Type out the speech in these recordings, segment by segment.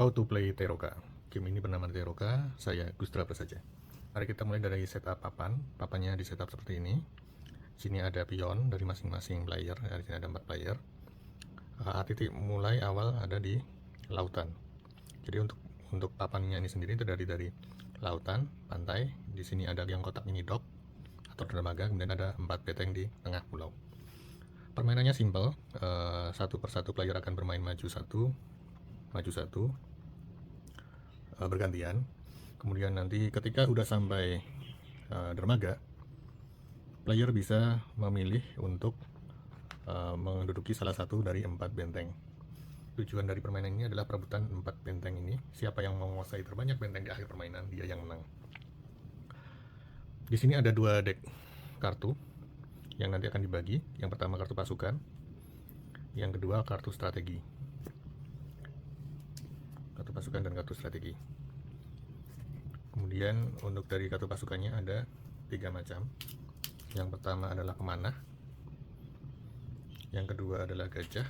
How to play Teroka. Game ini bernama Teroka, saya Gustra Prasaja. Mari kita mulai dari setup papan. Papannya di setup seperti ini. Sini ada pion dari masing-masing player. Di sini ada 4 player. Titik mulai awal ada di lautan. Jadi untuk papannya ini sendiri itu dari lautan, pantai. Di sini ada yang kotak ini dock atau dermaga. Kemudian ada 4 benteng di tengah pulau. Permainannya simple. Satu persatu player akan bermain maju satu, bergantian. Kemudian nanti ketika udah sampai dermaga, player bisa memilih untuk menduduki salah satu dari 4 benteng. Tujuan dari permainan ini adalah perebutan 4 benteng ini. Siapa yang menguasai terbanyak benteng di akhir permainan, dia yang menang. Di sini ada 2 deck kartu yang nanti akan dibagi. Yang pertama kartu pasukan, yang kedua kartu strategi. Kartu pasukan dan kartu strategi. Kemudian untuk dari kartu pasukannya ada 3 macam. Yang pertama adalah pemanah, yang kedua adalah gajah,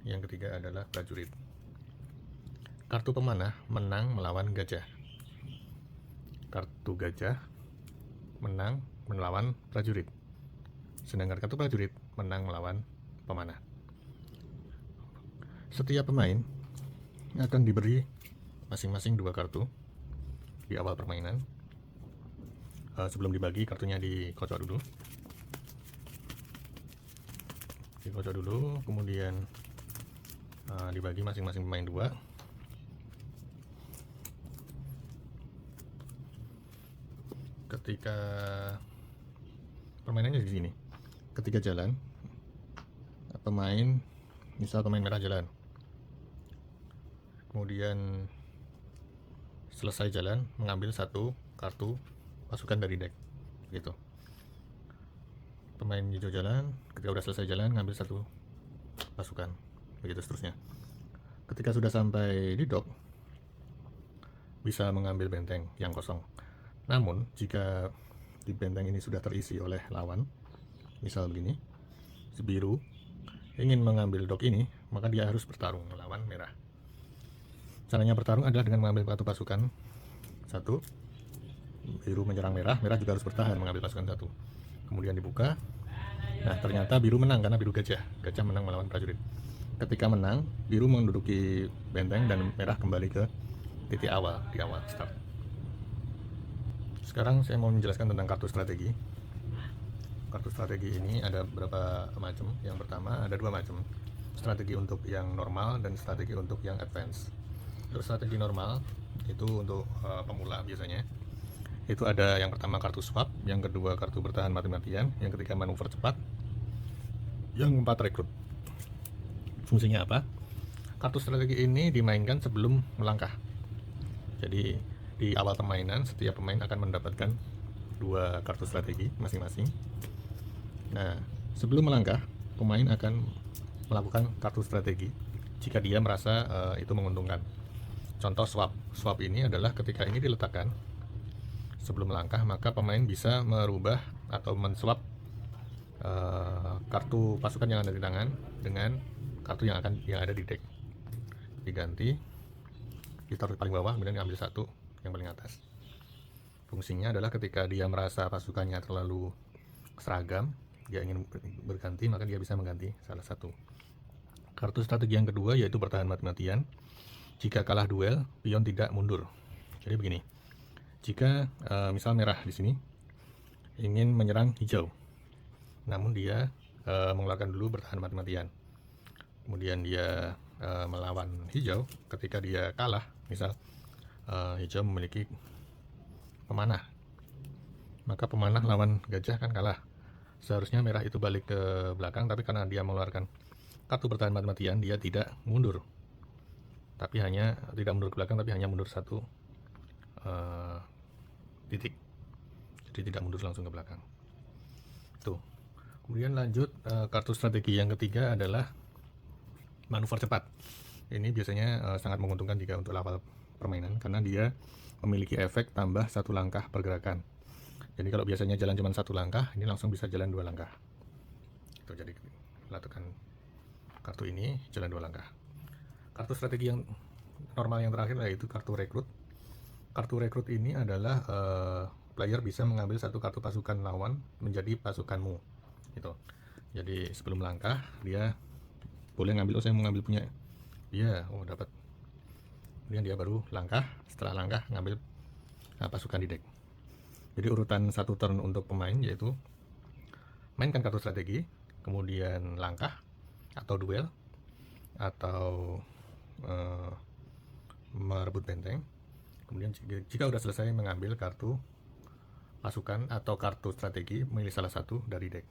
yang ketiga adalah prajurit. Kartu pemanah menang melawan gajah. Kartu gajah menang melawan prajurit. Sedangkan kartu prajurit menang melawan pemanah. Setiap pemain akan diberi masing-masing 2 kartu di awal permainan. Sebelum dibagi, kartunya dikocok dulu. Kemudian dibagi masing-masing pemain 2. Ketika permainannya di sini, ketika jalan, misal pemain merah jalan, kemudian selesai jalan mengambil 1 kartu pasukan dari deck, gitu. Pemain hijau jalan, ketika udah selesai jalan ngambil 1 pasukan, begitu seterusnya. Ketika sudah sampai di dock, bisa mengambil benteng yang kosong. Namun jika di benteng ini sudah terisi oleh lawan, misal begini, si biru ingin mengambil dock ini, maka dia harus bertarung melawan merah. Caranya bertarung adalah dengan mengambil kartu pasukan 1. Biru menyerang merah, merah juga harus bertahan mengambil pasukan 1. Kemudian dibuka. Nah, ternyata biru menang karena biru gajah menang melawan prajurit. Ketika menang, biru menduduki benteng dan merah kembali ke titik awal, di awal start. Sekarang saya mau menjelaskan tentang kartu strategi. Kartu strategi ini ada beberapa macam. Yang pertama ada 2 macam. Strategi untuk yang normal dan strategi untuk yang advance. Untuk strategi normal itu untuk pemula biasanya. Itu ada yang pertama kartu swap, yang kedua kartu bertahan mati-matian, yang ketiga manuver cepat, yang 4 rekrut. Fungsinya apa? Kartu strategi ini dimainkan sebelum melangkah. Jadi di awal permainan setiap pemain akan mendapatkan 2 kartu strategi masing-masing. Nah, sebelum melangkah, pemain akan melakukan kartu strategi jika dia merasa itu menguntungkan. Contoh swap. Swap ini adalah ketika ini diletakkan sebelum melangkah, maka pemain bisa merubah atau menswap kartu pasukan yang ada di tangan dengan kartu yang ada di deck. Diganti, ditaruh di paling bawah, kemudian diambil 1 yang paling atas. Fungsinya adalah ketika dia merasa pasukannya terlalu seragam, dia ingin berganti, maka dia bisa mengganti salah satu. Kartu strategi yang kedua yaitu bertahan mati-matian. Jika kalah duel, pion tidak mundur. Jadi begini, jika misal merah di sini ingin menyerang hijau, namun dia mengeluarkan dulu bertahan mati-matian, kemudian dia melawan hijau. Ketika dia kalah, misal hijau memiliki pemanah, maka pemanah lawan gajah kan kalah. Seharusnya merah itu balik ke belakang, tapi karena dia mengeluarkan kartu bertahan mati-matian, dia tidak mundur, tapi hanya tidak mundur ke belakang, tapi hanya mundur 1 titik. Jadi tidak mundur langsung ke belakang. Tuh. Kemudian lanjut, kartu strategi yang ketiga adalah manuver cepat. Ini biasanya sangat menguntungkan jika untuk awal permainan, karena dia memiliki efek tambah 1 langkah pergerakan. Jadi kalau biasanya jalan cuma 1 langkah, ini langsung bisa jalan 2 langkah. Itu jadi lakukan kartu ini jalan 2 langkah. Kartu strategi yang normal yang terakhir yaitu kartu rekrut. Kartu rekrut ini adalah player bisa mengambil satu kartu pasukan lawan menjadi pasukanmu gitu. Jadi sebelum langkah dia boleh ngambil, oh saya mau ngambil punya dia, oh dapat. Kemudian dia baru langkah, setelah langkah ngambil pasukan di deck. Jadi urutan satu turn untuk pemain yaitu mainkan kartu strategi, kemudian langkah atau duel, atau merebut benteng. Kemudian jika sudah selesai mengambil kartu pasukan atau kartu strategi, memilih salah satu dari deck.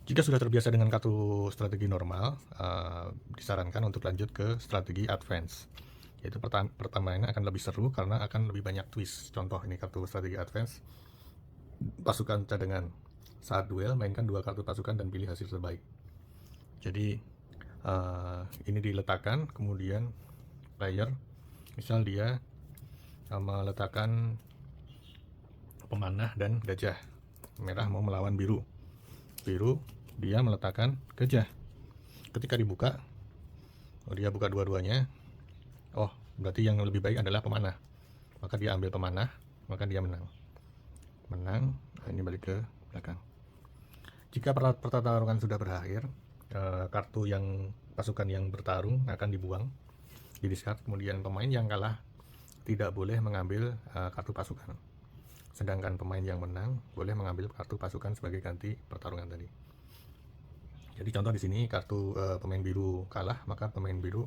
Jika sudah terbiasa dengan kartu strategi normal, disarankan untuk lanjut ke strategi advance. Yaitu pertamanya akan lebih seru karena akan lebih banyak twist. Contoh ini kartu strategi advance, pasukan cadangan. Saat duel, mainkan 2 kartu pasukan dan pilih hasil terbaik. Jadi ini diletakkan, kemudian player misal dia meletakkan pemanah dan gajah. Merah mau melawan biru, dia meletakkan gajah. Ketika dibuka, dia buka dua-duanya, oh berarti yang lebih baik adalah pemanah, maka dia ambil pemanah, maka dia menang. Ini balik ke belakang. Jika pertarungan sudah berakhir, kartu yang pasukan yang bertarung akan dibuang, di-discard. Kemudian pemain yang kalah tidak boleh mengambil kartu pasukan, sedangkan pemain yang menang boleh mengambil kartu pasukan sebagai ganti pertarungan tadi. Jadi contoh di sini kartu pemain biru kalah, maka pemain biru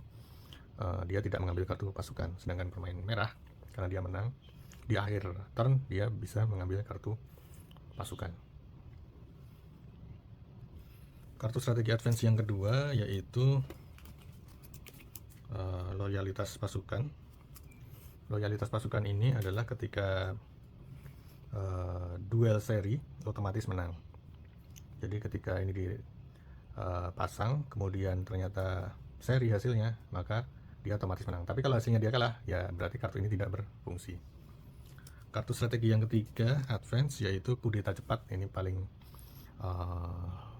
dia tidak mengambil kartu pasukan, sedangkan pemain merah karena dia menang di akhir turn dia bisa mengambil kartu pasukan. Kartu strategi advance yang kedua yaitu loyalitas pasukan. Loyalitas pasukan ini adalah ketika duel seri otomatis menang. Jadi ketika ini dipasang kemudian ternyata seri hasilnya, maka dia otomatis menang. Tapi kalau hasilnya dia kalah, ya berarti kartu ini tidak berfungsi. Kartu strategi yang ketiga advance yaitu kudeta cepat. Ini paling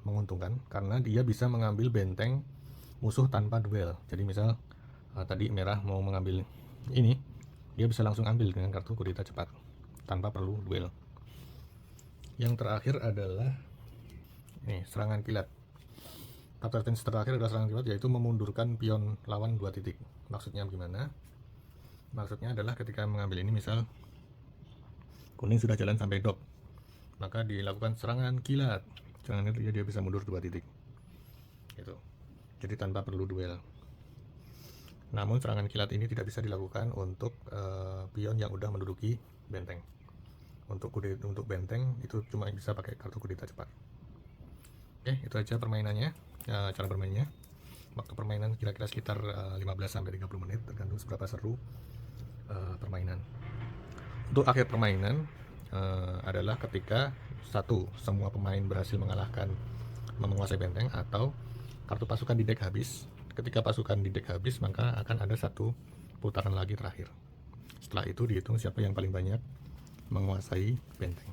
menguntungkan karena dia bisa mengambil benteng musuh tanpa duel. Jadi misal tadi merah mau mengambil ini, dia bisa langsung ambil dengan kartu kudeta cepat tanpa perlu duel. Yang terakhir adalah ini, serangan kilat. Kartu advance terakhir adalah serangan kilat, yaitu memundurkan pion lawan 2 titik. Maksudnya gimana? Maksudnya adalah ketika mengambil ini, misal kuning sudah jalan sampai dok, maka dilakukan serangan kilat. Serangan kilat dia bisa mundur 2 titik. Gitu. Jadi tanpa perlu duel. Namun serangan kilat ini tidak bisa dilakukan untuk pion yang udah menduduki benteng. Untuk benteng itu cuma bisa pakai kartu kudeta cepat. Oke, itu aja permainannya. Cara bermainnya. Waktu permainan kira-kira sekitar 15-30 menit, tergantung seberapa seru permainan. Untuk akhir permainan adalah ketika semua pemain berhasil menguasai benteng, atau kartu pasukan di deck habis. Ketika pasukan di deck habis, maka akan ada 1 putaran lagi terakhir. Setelah itu dihitung siapa yang paling banyak menguasai benteng.